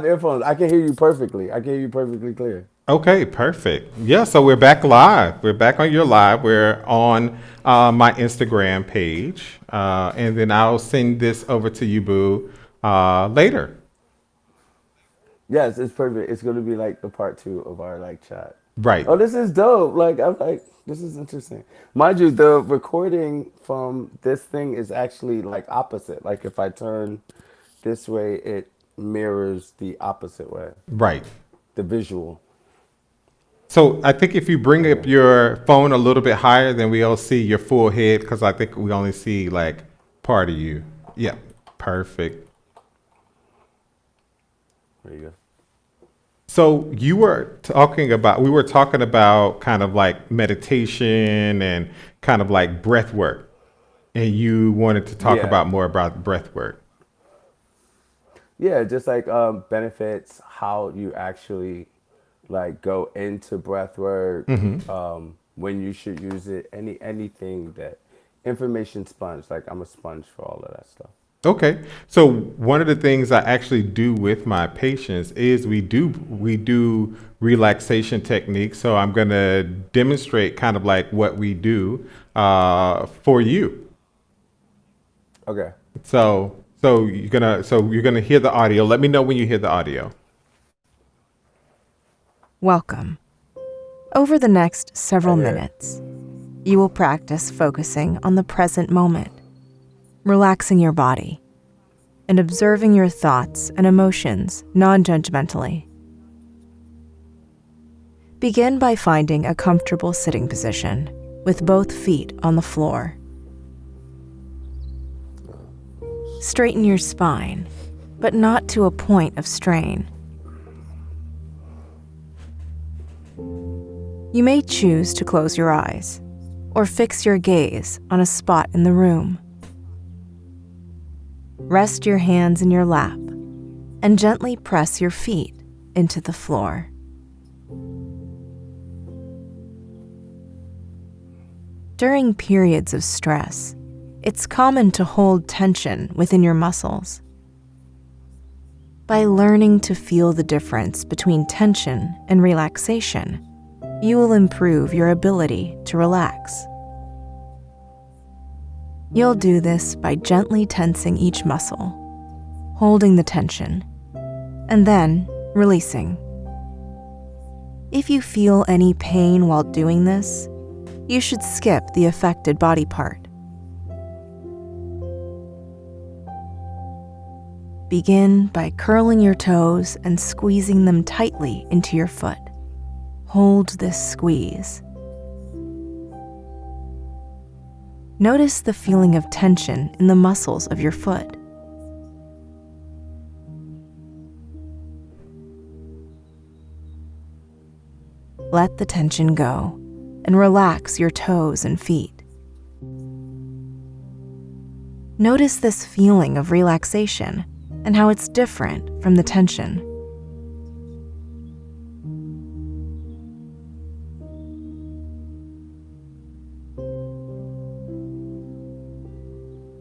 Earphones. I can hear you perfectly. I can hear you perfectly clear. Okay, perfect. Yeah, so we're back live. We're back on your live. We're on my Instagram page. And then I'll send this over to you, Boo, later. Yes, it's perfect. It's gonna be like the part two of our like chat. Right. Oh, this is dope. Like I'm like, this is interesting. Mind you, the recording from this thing is actually like opposite. Like if I turn this way, it mirrors the opposite way. Right. The visual. So I think if you bring up Okay. your phone a little bit higher, then we'll see your full head because I think we only see like part of you. Yeah, perfect. There you go. So we were talking about kind of like meditation and kind of like breath work. And you wanted to talk Yeah. about more about breath work. Yeah, just like benefits, how you actually like go into breath work, when you should use it, anything that information sponge. Like I'm a sponge for all of that stuff. Okay. So one of the things I actually do with my patients is we do relaxation techniques. So I'm going to demonstrate kind of like what we do for you. Okay. So you're gonna hear the audio. Let me know when you hear the audio. Welcome. Over the next I several hear it. minutes, you will practice focusing on the present moment, relaxing your body, and observing your thoughts and emotions non-judgmentally. Begin by finding a comfortable sitting position with both feet on the floor. Straighten your spine, but not to a point of strain. You may choose to close your eyes or fix your gaze on a spot in the room. Rest your hands in your lap and gently press your feet into the floor. During periods of stress, it's common to hold tension within your muscles. By learning to feel the difference between tension and relaxation, you will improve your ability to relax. You'll do this by gently tensing each muscle, holding the tension, and then releasing. If you feel any pain while doing this, you should skip the affected body part. Begin by curling your toes and squeezing them tightly into your foot. Hold this squeeze. Notice the feeling of tension in the muscles of your foot. Let the tension go and relax your toes and feet. Notice this feeling of relaxation and how it's different from the tension.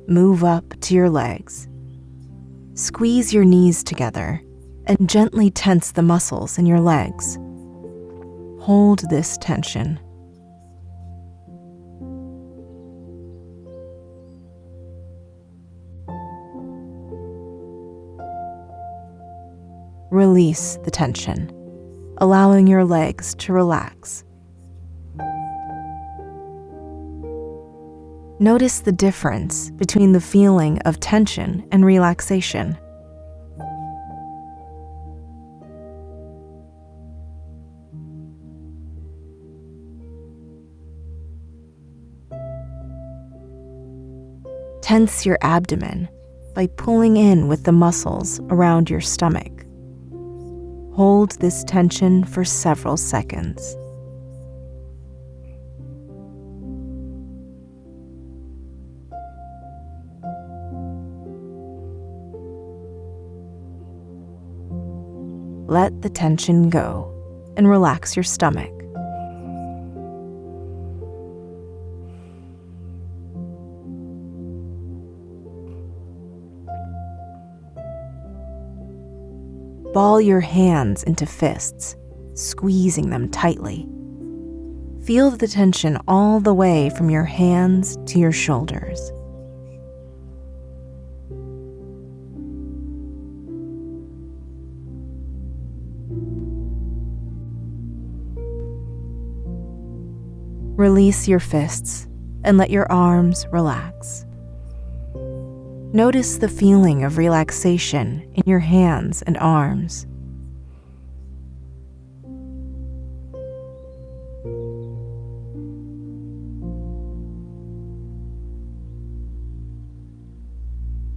Move up to your legs. Squeeze your knees together and gently tense the muscles in your legs. Hold this tension. Release the tension, allowing your legs to relax. Notice the difference between the feeling of tension and relaxation. Tense your abdomen by pulling in with the muscles around your stomach. Hold this tension for several seconds. Let the tension go and relax your stomach. ball your hands into fists, squeezing them tightly. Feel the tension all the way from your hands to your shoulders. Release your fists and let your arms relax. Notice the feeling of relaxation in your hands and arms.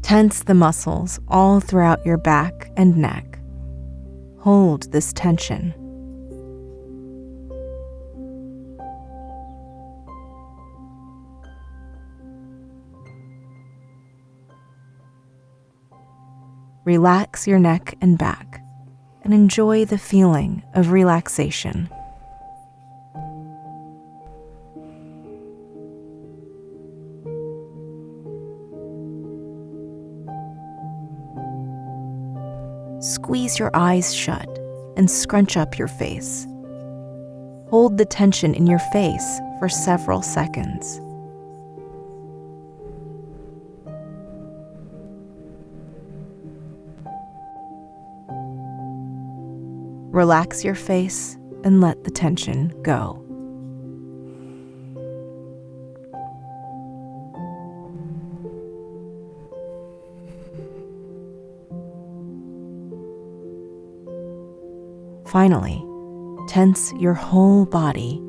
Tense the muscles all throughout your back and neck. Hold this tension. Relax your neck and back and enjoy the feeling of relaxation. Squeeze your eyes shut and scrunch up your face. Hold the tension in your face for several seconds. Relax your face and let the tension go. Finally, tense your whole body.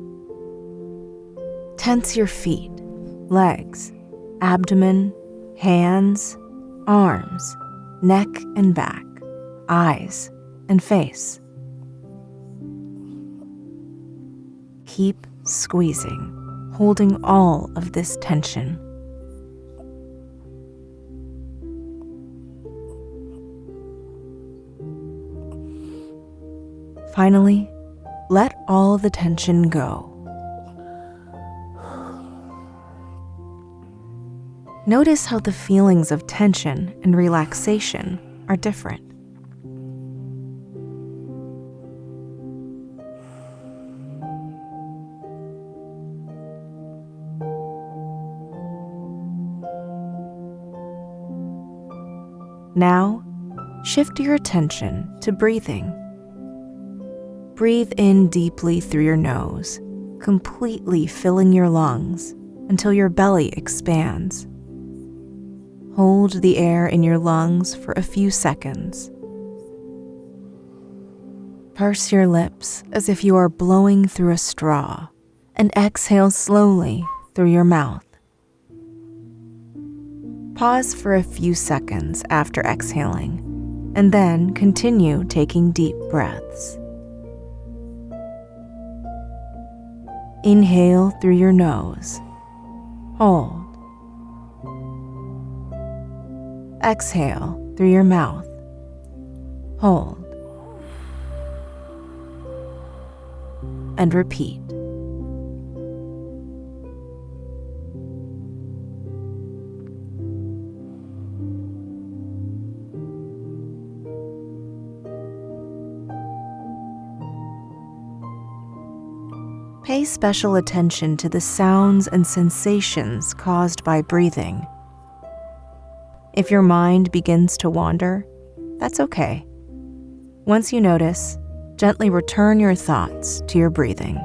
Tense your feet, legs, abdomen, hands, arms, neck and back, eyes, and face. Keep squeezing, holding all of this tension. Finally, let all the tension go. Notice how the feelings of tension and relaxation are different. Now, shift your attention to breathing. Breathe in deeply through your nose, completely filling your lungs until your belly expands. Hold the air in your lungs for a few seconds. Purse your lips as if you are blowing through a straw, and exhale slowly through your mouth. Pause for a few seconds after exhaling, and then continue taking deep breaths. Inhale through your nose. Hold. Exhale through your mouth. Hold. And repeat. Pay special attention to the sounds and sensations caused by breathing. If your mind begins to wander, that's okay. Once you notice, gently return your thoughts to your breathing.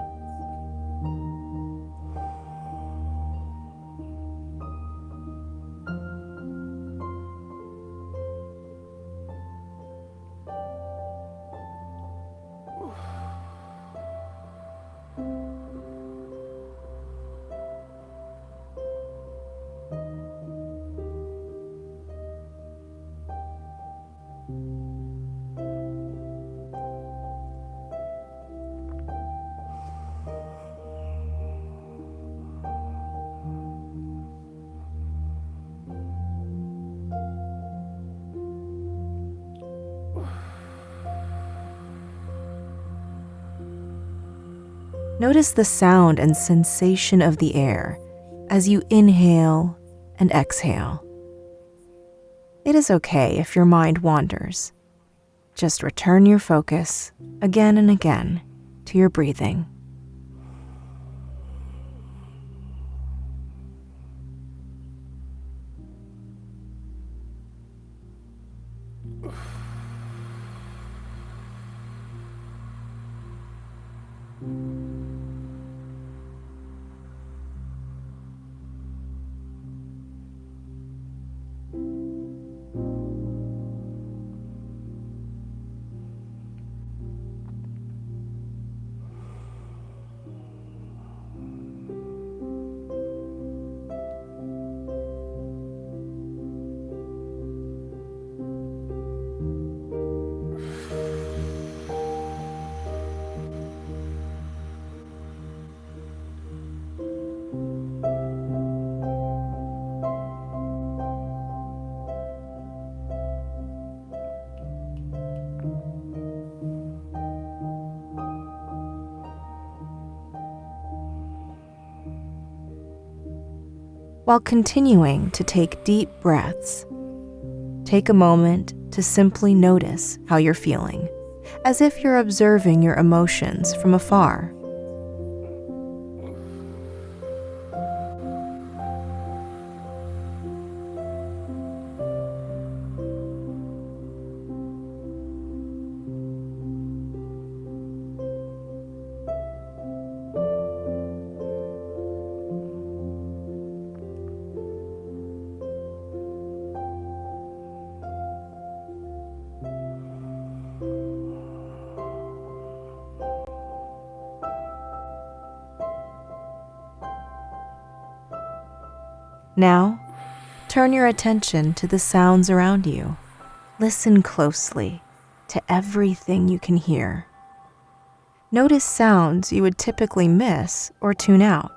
Notice the sound and sensation of the air as you inhale and exhale. It is okay if your mind wanders. Just return your focus again and again to your breathing. While continuing to take deep breaths, take a moment to simply notice how you're feeling, as if you're observing your emotions from afar. Now, turn your attention to the sounds around you. Listen closely to everything you can hear. Notice sounds you would typically miss or tune out.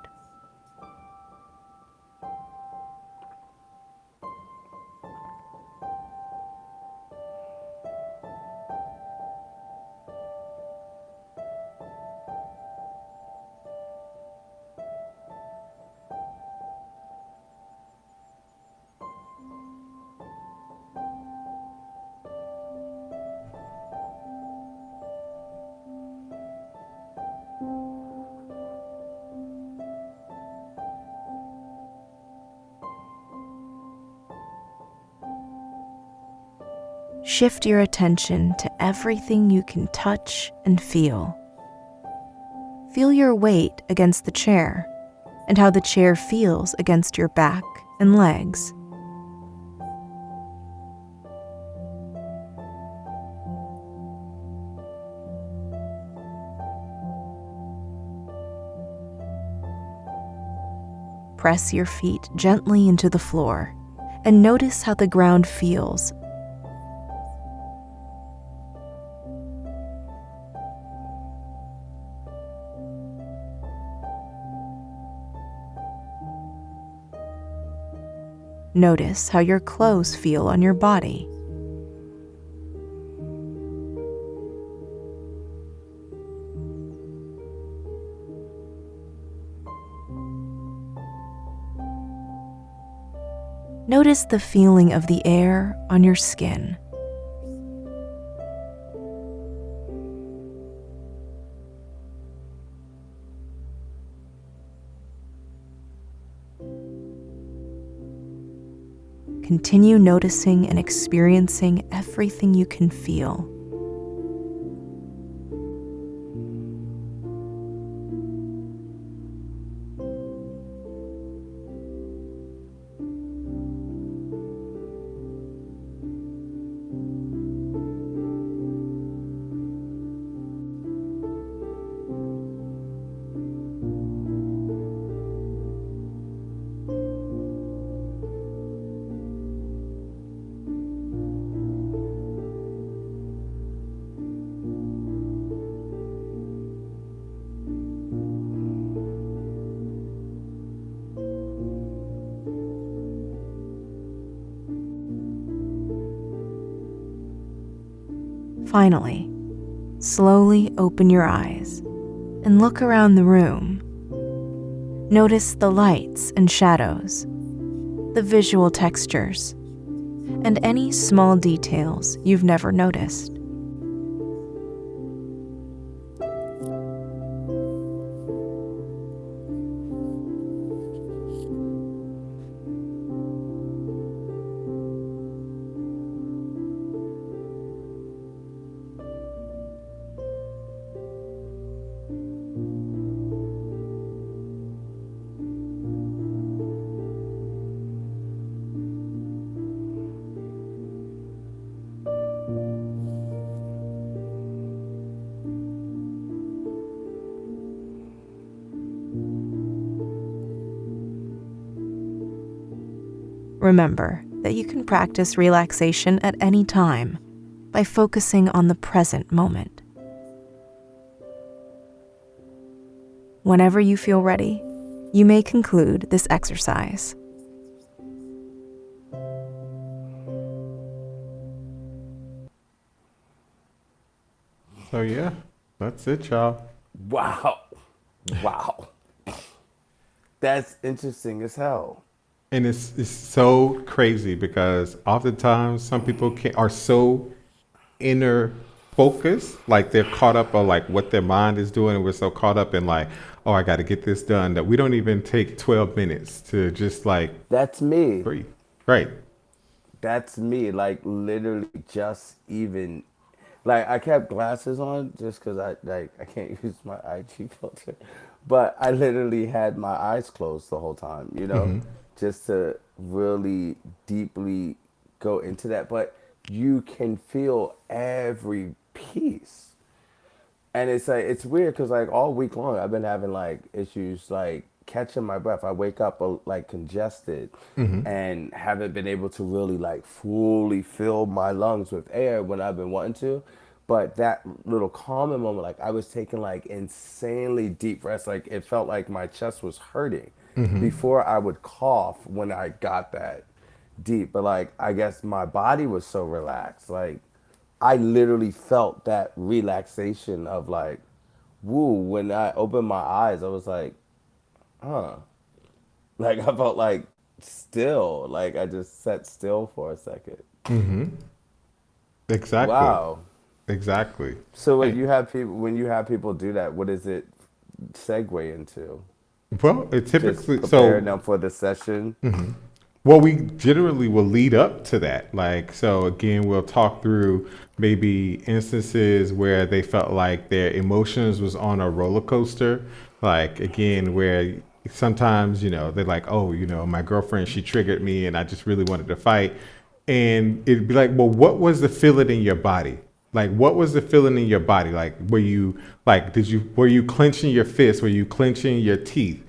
Shift your attention to everything you can touch and feel. Feel your weight against the chair and how the chair feels against your back and legs. Press your feet gently into the floor and notice how the ground feels. Notice how your clothes feel on your body. Notice the feeling of the air on your skin. Continue noticing and experiencing everything you can feel. Finally, slowly open your eyes and look around the room. Notice the lights and shadows, the visual textures, and any small details you've never noticed. Remember that you can practice relaxation at any time by focusing on the present moment. Whenever you feel ready, you may conclude this exercise. So yeah, that's it, y'all. Wow. Wow. That's interesting as hell. And it's so crazy because oftentimes some people are so inner focused, like they're caught up on like what their mind is doing, and we're so caught up in like, oh, I got to get this done, that we don't even take 12 minutes to just like That's me. breathe. Right. That's me. Like literally just even like I kept glasses on just because I can't use my IG filter. But I literally had my eyes closed the whole time, just to really deeply go into that. But you can feel every piece. And it's like it's weird because like all week long I've been having like issues like catching my breath. I wake up like congested and haven't been able to really like fully fill my lungs with air when I've been wanting to. But that little calming moment, like I was taking like insanely deep breaths. Like it felt like my chest was hurting before I would cough when I got that deep. But like I guess my body was so relaxed. Like I literally felt that relaxation of like, woo, when I opened my eyes, I was like, huh. Like I felt like still, like I just sat still for a second. Exactly. Wow. Exactly. So And, when you have people do that, what does it segue into? well, it Just typically, preparing so them for the session. well, we generally will lead up to that. Like, so again, we'll talk through maybe instances where they felt like their emotions was on a roller coaster. Like, again, where sometimes, they're like, oh, my girlfriend, she triggered me and I just really wanted to fight. And it'd be like, well, what was the feeling in your body? Like, what was the feeling in your body? Like, were you clenching your fists? Were you clenching your teeth?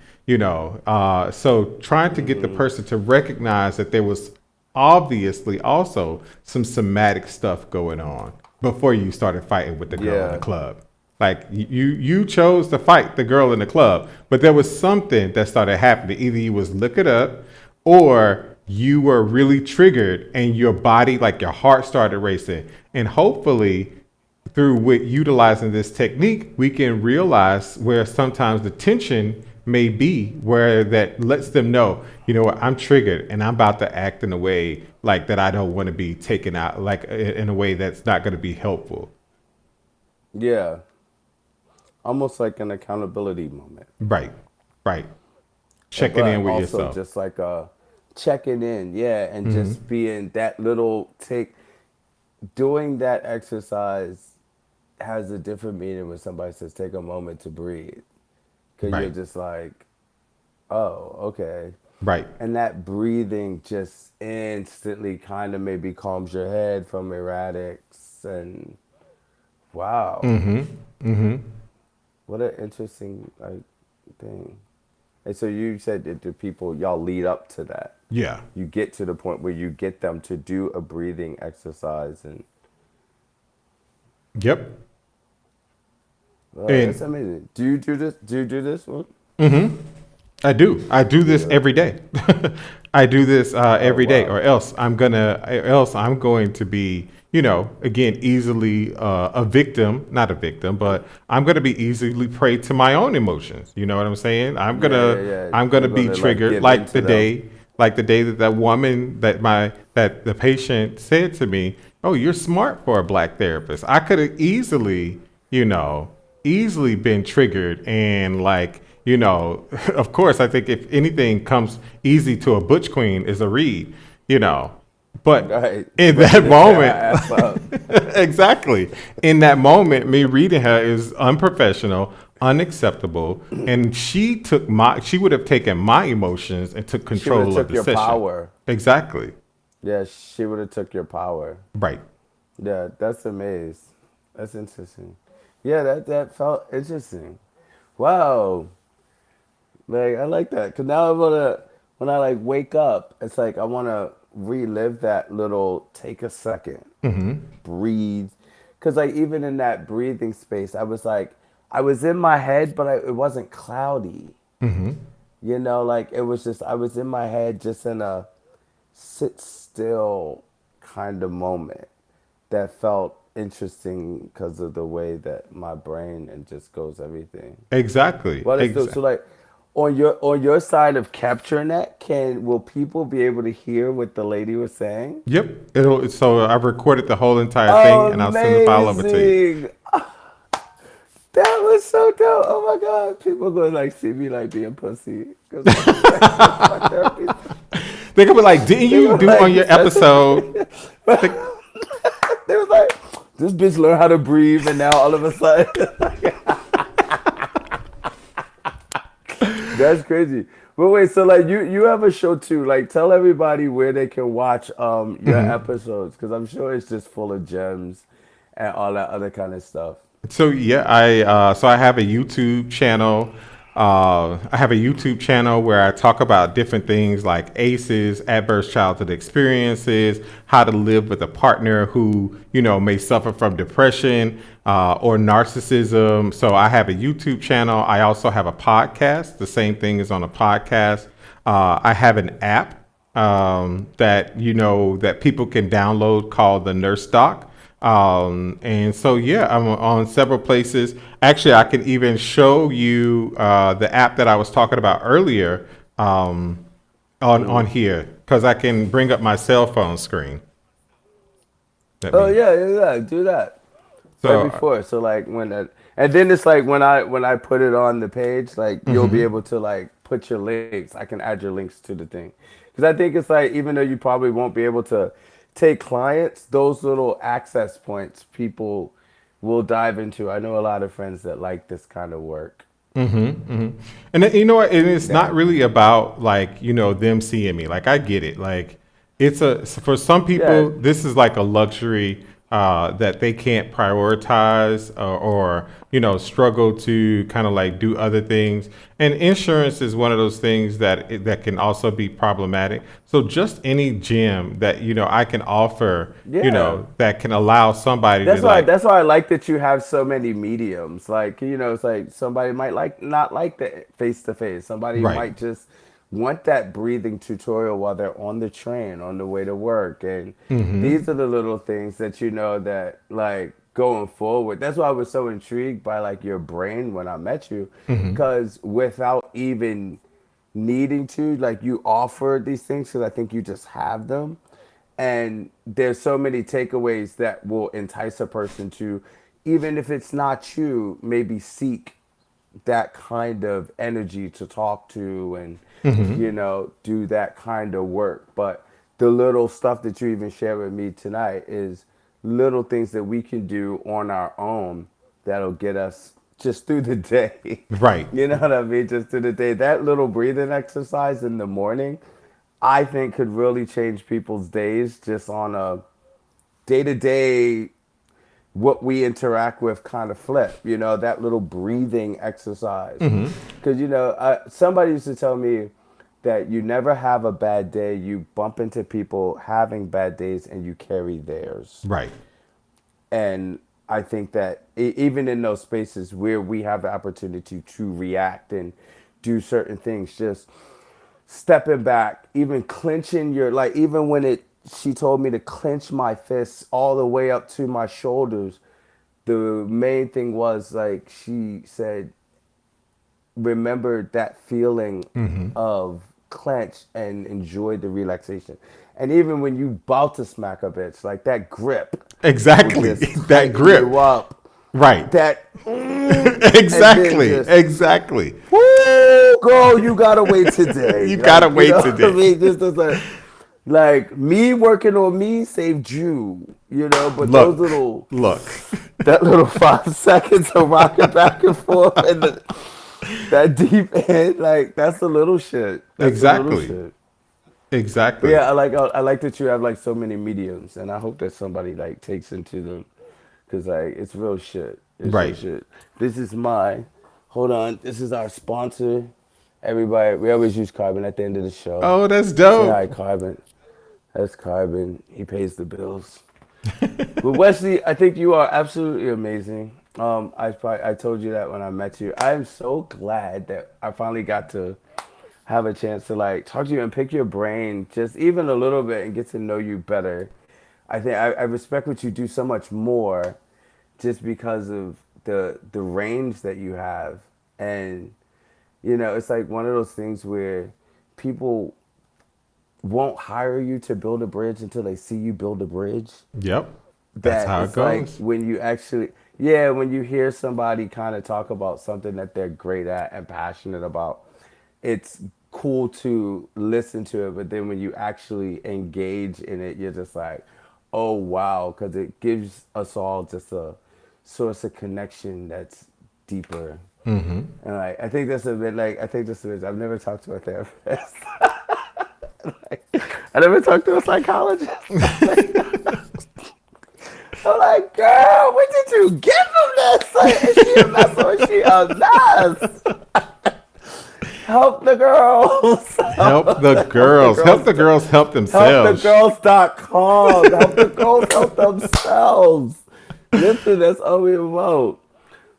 So trying to get the person to recognize that there was obviously also some somatic stuff going on before you started fighting with the girl in the Yeah. club. Like you chose to fight the girl in the club, but there was something that started happening. Either you was looking up, or you were really triggered, and your body, like your heart, started racing. And hopefully, through with utilizing this technique, we can realize where sometimes the tension may be, where that lets them know, what, I'm triggered and I'm about to act in a way like that I don't want to be taken out, like in a way that's not going to be helpful. Yeah. Almost like an accountability moment. Right, right. Checking But in with also yourself. just like checking in, yeah, and just being that little take doing that exercise has a different meaning when somebody says take a moment to breathe. Because you're Right, just like, oh, okay. right. And that breathing just instantly kind of maybe calms your head from erratics. And wow, what an interesting like thing. And so you said that the people, y'all lead up to that. Yeah. You get to the point where you get them to do a breathing exercise. And Yep. that's And amazing. Do you do this? Do you do this one? I do. I do this Yeah. every day. I do this Oh, every day, wow. or else I'm going to be, again, easily a victim, not a victim, but I'm going to be easily prey to my own emotions. You know what I'm saying? Yeah, yeah, yeah. I'm You're gonna be gonna like triggered give in to them. like the day that that woman that the patient said to me, "Oh, you're smart for a black therapist." I could have easily, you know, easily been triggered and like, of course, I think if anything comes easy to a butch queen is a read, you know. But Right. in Ready that to tear her moment, ass up. exactly. In that moment, me reading her is unprofessional, unacceptable, and she would have taken my emotions and took She would have control of took the your session. power. Exactly. Yeah, she would have took your power. Right. Yeah, that's amazing. That's interesting. Yeah, that felt interesting. Wow. Like I like that. Cause now I when I like wake up, it's like I want to relive that little take a second, breathe. Because like even in that breathing space, I was like, I was in my head, but it wasn't cloudy. You know, like it was just, I was in my head just in a sit still kind of moment that felt interesting because of the way that my brain and just goes everything. Exactly. But it's so like on your side of capturing that, will people be able to hear what the lady was saying? Yep. So I've recorded the whole entire thing and I'll send the file over to you. Amazing. That was so dope. Oh my God. People gonna like see me like being pussy. 'Cause my therapist. They're gonna be like, didn't They you were do like, on your episode? they was like, this bitch learned how to breathe, and now all of a sudden, that's crazy. But wait, so like you have a show too. Like, tell everybody where they can watch your episodes, because I'm sure it's just full of gems and all that other kind of stuff. So yeah, I have a YouTube channel. I have a YouTube channel where I talk about different things like ACEs, adverse childhood experiences, how to live with a partner who, you know, may suffer from depression or narcissism. So I have a YouTube channel. I also have a podcast. The same thing is on a podcast. I have an app that, you know, that people can download called the Nurse Doc. And so, yeah, I'm on several places. Actually, I can even show you the app that I was talking about earlier on here, because I can bring up my cell phone screen. Oh yeah, do that. So, Right before, so like when that, and then it's like when I put it on the page, like you'll be able to like put your links. I can add your links to the thing, because I think it's like even though you probably won't be able to take clients, those little access points people will dive into. I know a lot of friends that like this kind of work. and then, you know what? And it's not really about like, you know, them seeing me. Like, I get it. Like, for some people, Yeah, this is like a luxury that they can't prioritize or, you know, struggle to kind of like do other things. And insurance is one of those things that can also be problematic. So just any gem that, you know, I can offer, you yeah. know, that can allow somebody to like, That's why I like that you have so many mediums. Like, you know, it's like somebody might like not like the face to face. Somebody right. might just want that breathing tutorial while they're on the train on the way to work. And these are the little things that you know that like going forward. That's why I was so intrigued by like your brain when I met you, because without even needing to, like you offer these things because I think you just have them. And there's so many takeaways that will entice a person to, even if it's not you, maybe seek that kind of energy to talk to and, you know, do that kind of work. But the little stuff that you even share with me tonight is little things that we can do on our own that'll get us just through the day. Right. You know what I mean? Just through the day. That little breathing exercise in the morning, I think could really change people's days just on a day to day, what we interact with kind of flip, you know, that little breathing exercise. Because, you know, somebody used to tell me that you never have a bad day. You bump into people having bad days and you carry theirs. Right. And I think that even in those spaces where we have the opportunity to react and do certain things, just stepping back, even clenching your, like, even when she told me to clench my fists all the way up to my shoulders, the main thing was like, she said, remember that feeling of clench and enjoy the relaxation. And even when you about to smack a bitch, like that grip. Exactly. Just That grip. you up. Right. That Exactly. Exactly. woo, girl, you gotta wait today. You gotta wait know today. What I mean, just as like me working on me saved you, you know. But those little, Look. that little 5 seconds of rocking back and forth and that deep end, like that's the little shit. That's the little Exactly. shit. But Exactly. yeah, I like that you have like so many mediums, and I hope that somebody like takes into them, cause like it's real shit. It's real Right. shit. This is my, hold on. This is our sponsor. Everybody, we always use Carbon at the end of the show. Oh, that's Say hi, dope. Carbon. That's Carbon. He pays the bills. But Wesley, I think you are absolutely amazing. I told you that when I met you. I am so glad that I finally got to have a chance to like talk to you and pick your brain just even a little bit and get to know you better. I think I respect what you do so much more just because of the range that you have. And it's like one of those things where people won't hire you to build a bridge until they see you build a bridge. Yep. That's That how it it's like goes. when you actually, yeah, when you hear somebody kind of talk about something that they're great at and passionate about, it's cool to listen to it. But then when you actually engage in it, you're just like, oh wow, because it gives us all just a source of connection that's deeper. And like I think that's a bit like I think this is I've never talked to a therapist. I never talked to a psychologist. I'm like, girl, what did you get from this? Like, is she a mess or is she a mess? Help the girls. Help the girls. Help the girls help themselves. Helpthegirls.com. Help the girls help themselves. Listen, that's all we about.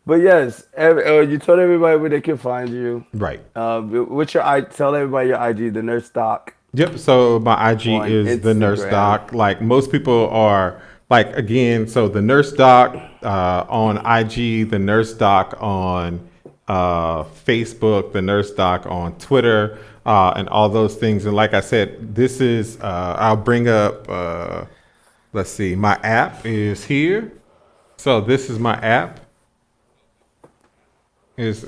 But yes, you told everybody where they can find you. Right. What's your tell everybody your IG, the nurse doc Yep. So my IG on is the nurse Instagram. doc. Like most people are like again. So the nurse doc on IG, the nurse doc on Facebook, the nurse doc on Twitter, and all those things. And like I said, this is I'll bring up. Let's see. My app is here. So this is my app. Is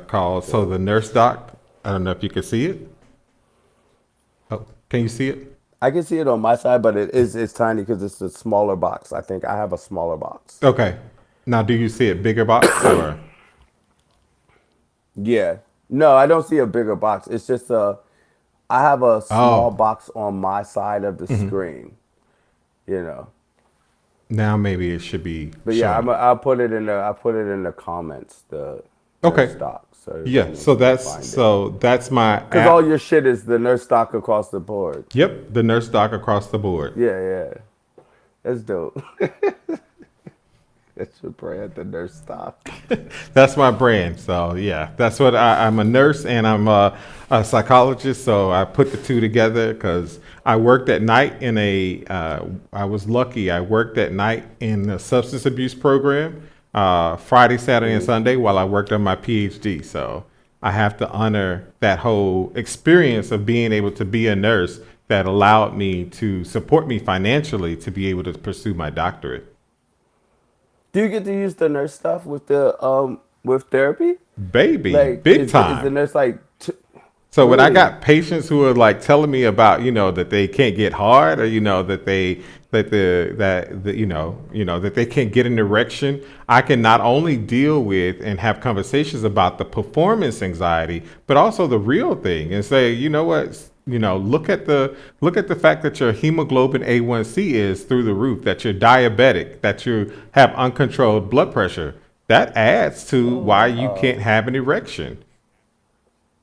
called the nurse doc. I don't know if you can see it. Oh, can you see it? I can see it on my side, but it's tiny because it's a smaller box. I think I have a smaller box. Okay. Now, do you see it bigger box or? Yeah. No, I don't see a bigger box. It's just I have a small Oh, box on my side of the screen. You know. now maybe it should be But yeah, showing. I'll put it in the comments, the nurse Okay. doc, so Yeah. everybody So can that's find it. that's my Because all app. your shit is the nurse doc across the board. Yep. The nurse doc across the board. Yeah, yeah. That's dope. That's your brand, the nurse doc. That's my brand. So yeah, that's what I'm a nurse and I'm a psychologist. So I put the two together because I worked at night in I was lucky. I worked at night in a substance abuse program, Friday, Saturday, and Sunday while I worked on my PhD. So I have to honor that whole experience of being able to be a nurse that allowed me to support me financially to be able to pursue my doctorate. Do you get to use the nurse stuff with therapy? Baby, Like, big is the time. nurse like So when I really? got patients who are like telling me about, that they can't get hard or, that that they can't get an erection, I can not only deal with and have conversations about the performance anxiety, but also the real thing and say, you know what, look at the fact that your hemoglobin A1C is through the roof, that you're diabetic, that you have uncontrolled blood pressure. That adds to Oh why you wow. can't have an erection.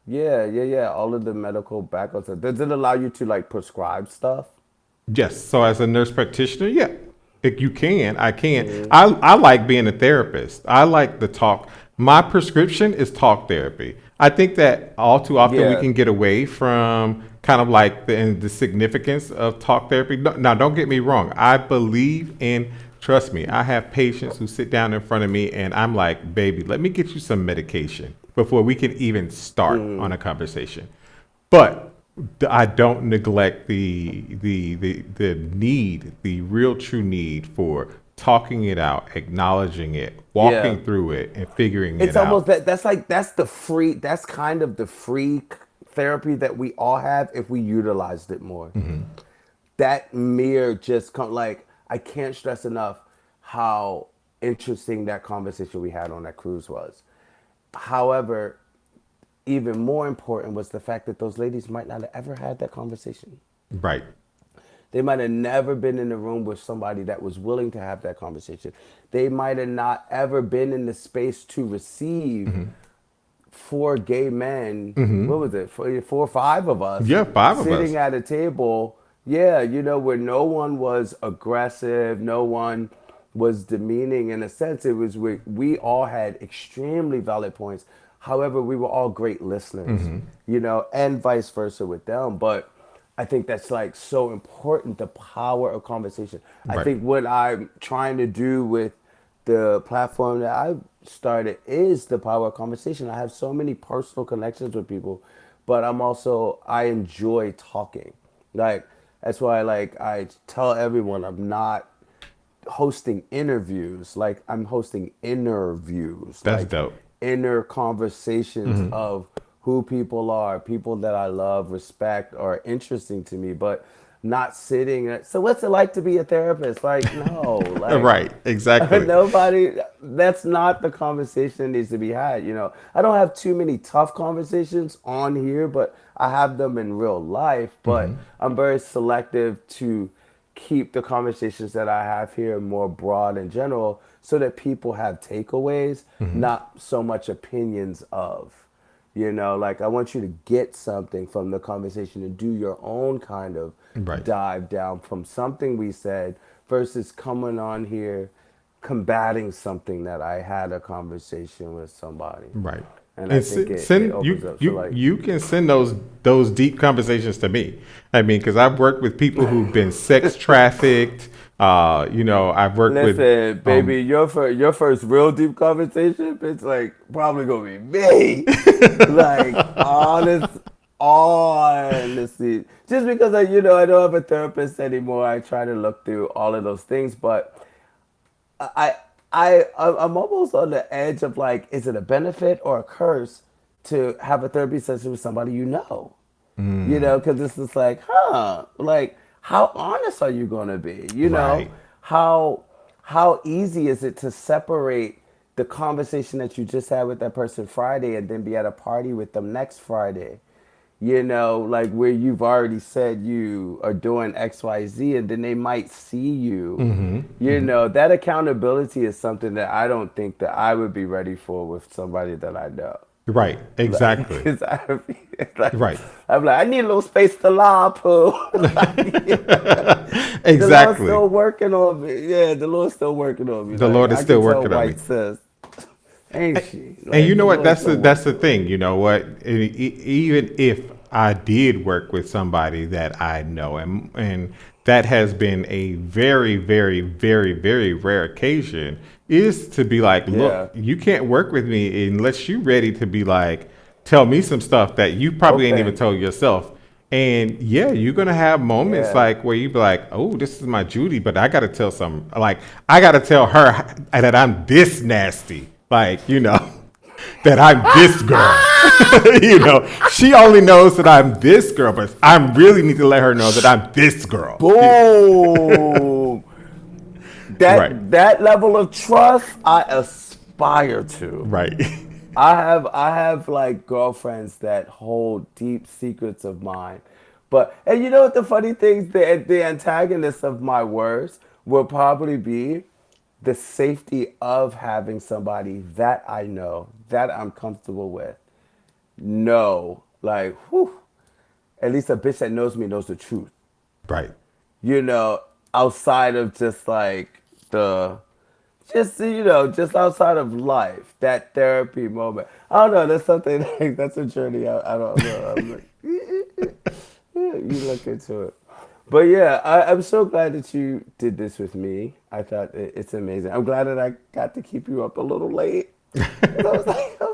Yeah, yeah, yeah. All of the medical background stuff. Does it allow you to like prescribe stuff? Yes. So as a nurse practitioner, yeah, if you can, I can. Mm. I like being a therapist. I like the talk. My prescription is talk therapy. I think that all too often we Yeah. can get away from kind of like the significance of talk therapy. Now, don't get me wrong. I believe in, trust me, I have patients who sit down in front of me and I'm like, baby, let me get you some medication before we can even start on a conversation. But I don't neglect the need, the real true need for talking it out, acknowledging it, Yeah. walking through it, and figuring it It's almost out. that's kind of the free therapy that we all have if we utilized it more. That mere just come like I can't stress enough how interesting that conversation we had on that cruise was. However, even more important was the fact that those ladies might not have ever had that conversation. Right. They might have never been in a room with somebody that was willing to have that conversation. They might have not ever been in the space to receive four gay men, what was it, four or five of us, Yeah, five of us. sitting at a table, yeah, where no one was aggressive, no one was demeaning. In a sense, it was we all had extremely valid points. However, we were all great listeners, and vice versa with them. But I think that's like so important, the power of conversation. I Right. think what I'm trying to do with the platform that I started is the power of conversation. I have so many personal connections with people, but I enjoy talking. Like, that's why I tell everyone I'm not hosting interviews, like I'm hosting interviews. That's like dope. Inner conversations of who people are, people that I love, respect, are interesting to me, but not sitting. So what's it like to be a therapist? Like, no, like Right. Exactly. nobody. That's not the conversation that needs to be had. I don't have too many tough conversations on here, but I have them in real life. But I'm very selective to keep the conversations that I have here more broad and general, so that people have takeaways, not so much opinions of. Like, I want you to get something from the conversation and do your own kind of Right. dive down from something we said versus coming on here combating something that I had a conversation with somebody. Right. And I think it opens up. So, like, You can send those deep conversations to me. I mean, because I've worked with people who've been sex trafficked. I've worked with. listen, baby, your first real deep conversation, it's like probably gonna be me. Like, honestly, just because I don't have a therapist anymore, I try to look through all of those things, but I'm almost on the edge of, like, is it a benefit or a curse to have a therapy session with somebody you know? Because it's just like, like, how honest are you gonna be? Right. How easy is it to separate the conversation that you just had with that person Friday and then be at a party with them next Friday? Like, where you've already said you are doing XYZ, and then they might see you. That accountability is something that I don't think that I would be ready for with somebody that I know. Right. Exactly. Because Right. I'm like, I need a little space to lie, Pooh. The Lord's Exactly. still working on me. Yeah, the Lord's still working on me. The Lord is I still can tell working on me. White sis, ain't she? And you know what? Lord's still That's the thing. You know what? Even if I did work with somebody that I know, and that has been a very, very, very, very rare occasion, is to be like, look, you can't work with me unless you're ready to be like, tell me some stuff that you probably ain't even told yourself. And yeah, you're gonna have moments like where you be like, oh, this is my Judy, but I gotta tell I gotta tell her that I'm this nasty, like, that I'm this girl. She only knows that I'm this girl, but I really need to let her know that I'm this girl. Boom. That level of trust I aspire to. Right. I have like girlfriends that hold deep secrets of mine. And you know what the funny thing, the antagonist of my words will probably be the safety of having somebody that I know, that I'm comfortable with. No, like, whew, at least a bitch that knows me knows the truth. Right. Outside of just like just outside of life, that therapy moment. I don't know. That's something like, that's a journey. I don't know. I'm like, you look into it. But yeah, I'm so glad that you did this with me. I thought it's amazing. I'm glad that I got to keep you up a little late. I was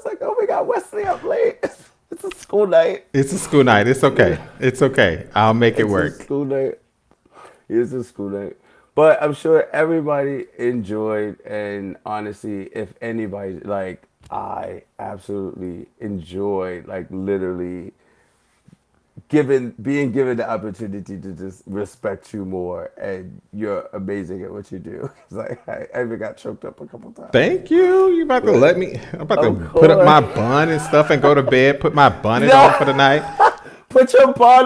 like, oh my God, Wesley, I'm late. It's a school night. It's a school night. It's okay. It's okay. I'll make it work. It's a school night. It's a school night. But I'm sure everybody enjoyed, and honestly, if anybody, like, I absolutely enjoyed, like, literally being given the opportunity to just respect you more, and you're amazing at what you do. Like, I even got choked up a couple times. Thank you. You about to let me? I'm about to Of put up my course. bun and stuff and go to bed. Put my bonnet on for the night. Put your bonnet